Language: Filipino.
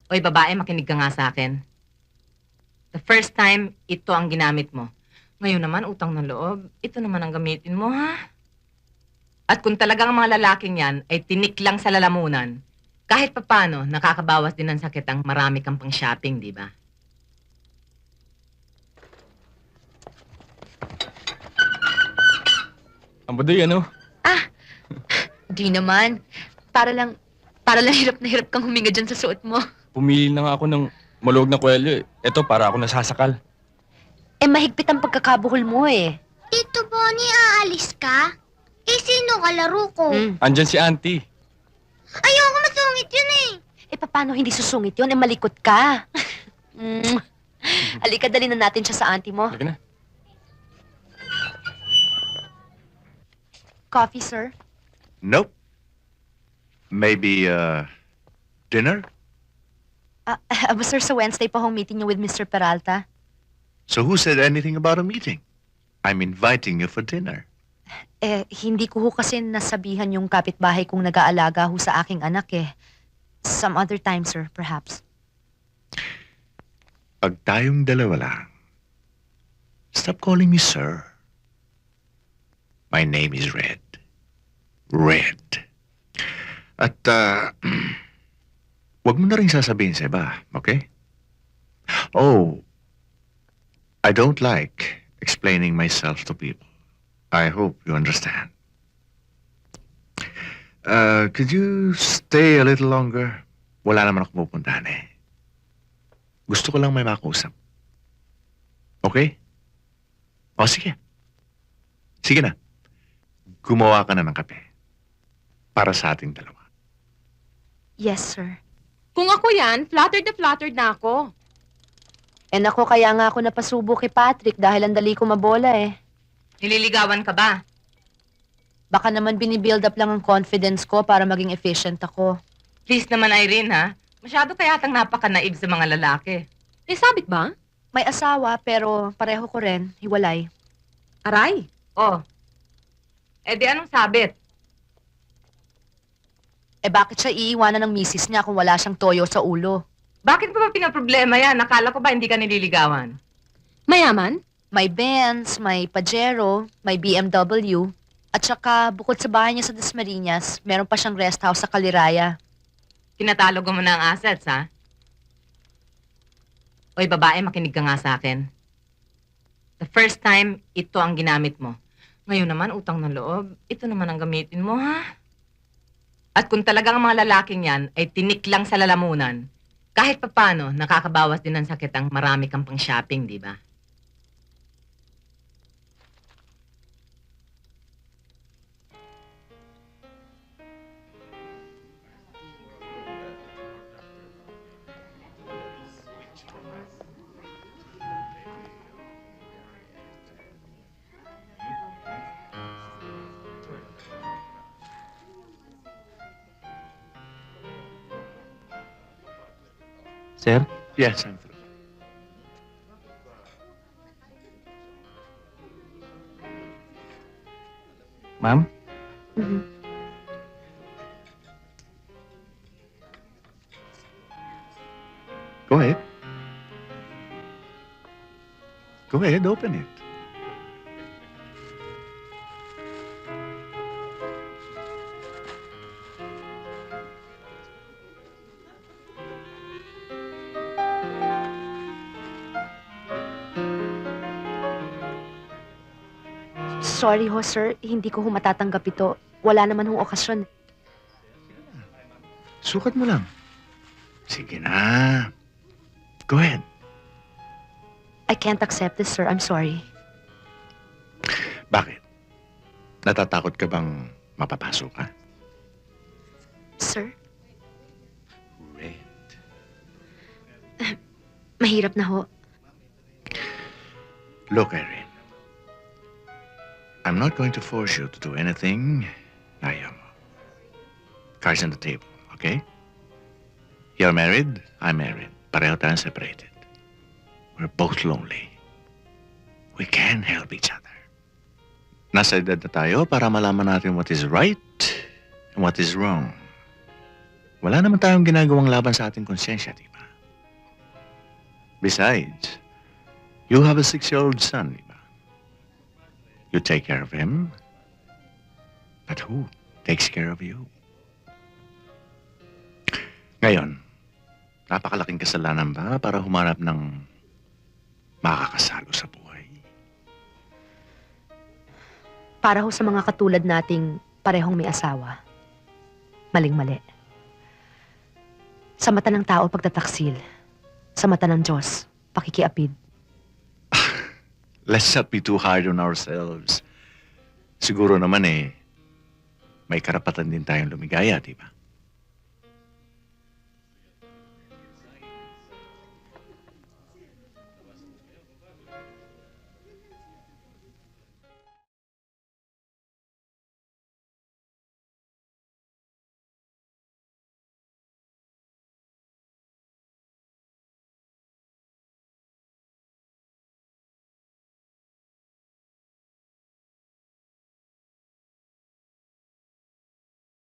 Oy, babae, makinig ka nga sa akin. The first time, ito ang ginamit mo. Ngayon naman, utang ng loob. Ito naman ang gamitin mo, ha? At kung talagang ang mga lalaking yan ay tinik lang sa lalamunan, kahit papano, nakakabawas din ng sakit ang marami kang pang shopping, di ba? Ang budoy, ano? Di naman. Para lang hirap na hirap kang huminga dyan sa suot mo. Pumili na nga ako ng maluwag na kwelyo eh. Ito, para ako nasasakal. Eh, mahigpit ang pagkakabuhol mo eh. Tito Bonnie, aalis ka? Eh, sino kalaro ko? Andyan si auntie. Ayoko, masungit yun eh. Eh, paano hindi susungit yun? Eh, malikot ka. Halika, dali na natin siya sa auntie mo. Halika na. Coffee, sir? Nope. Maybe, dinner? Sir, sa Wednesday pa hong meeting niyo with Mr. Peralta. So who said anything about a meeting? I'm inviting you for dinner. Eh, hindi ko ho kasi nasabihan yung kapitbahay kong nag-aalaga ho sa aking anak eh. Some other time, sir, perhaps. Pag tayong dalawa lang, stop calling me sir. My name is Red. Red. At, wag mo na rin sasabihin sa iba, okay? Oh, I don't like explaining myself to people. I hope you understand. Could you stay a little longer? Wala naman ako pupuntahan eh. Gusto ko lang may makausap. Okay? O, sige. Sige na. Gumawa ka na ng kape. Para sa ating dalawa. Yes, sir. Kung ako yan, flattered na ako. Eh, naku, kaya nga ako napasubo kay Patrick dahil ang dali ko mabola eh. Nililigawan ka ba? Baka naman binibuild up lang ang confidence ko para maging efficient ako. Please naman, Irene, ha? Masyado ka yatang napaka-naib sa mga lalaki. Eh, sabit ba? May asawa pero pareho ko rin, hiwalay. Aray. Oh. Eh di anong sabit? Eh bakit siya iiwanan ng misis niya kung wala siyang toyo sa ulo? Bakit pa ba pinaproblema yan? Nakala ko ba hindi ka nililigawan? Mayaman? May Benz, may Pajero, may BMW, at saka bukod sa bahay niya sa Dasmariñas, meron pa siyang rest house sa Caliraya. Tinatalo mo na ang assets, ha? Oy, babae, makinig ka nga sa akin. The first time, ito ang ginamit mo. Ngayon naman, utang ng loob. Ito naman ang gamitin mo, ha? At kung talagang ang mga lalaking yan ay tinik lang sa lalamunan, kahit papano, nakakabawas din ng sakit ang marami kang pang shopping, di ba? Sir? Yes, I'm through. Ma'am? Go ahead. Go ahead, open it. Sorry ho, sir. Hindi ko ho matatanggap ito. Wala naman hong okasyon. Sukat mo lang. Sige na. Go ahead. I can't accept this, sir. I'm sorry. Bakit? Natatakot ka bang mapapasok ka? Sir, Red. mahirap na ho. Look, Irene. I'm not going to force you to do anything. Cards on the table, okay? You're married, I'm married. Pareho tayong separated. We're both lonely. We can help each other. Nasa edad na tayo para malaman natin what is right and what is wrong. Wala naman tayong ginagawang laban sa ating konsyensya, di ba? Besides, you have a 6-year-old son, di ba? You take care of him. But who takes care of you? Ngayon, napakalaking kasalanan ba para humanap ng makakasalo sa buhay? Para ho sa mga katulad nating parehong may asawa. Maling-mali. Sa mata ng tao, pagtataksil. Sa mata ng Diyos, pakikiapid. Let's not be too hard on ourselves. Siguro naman may karapatan din tayong lumigaya, di ba?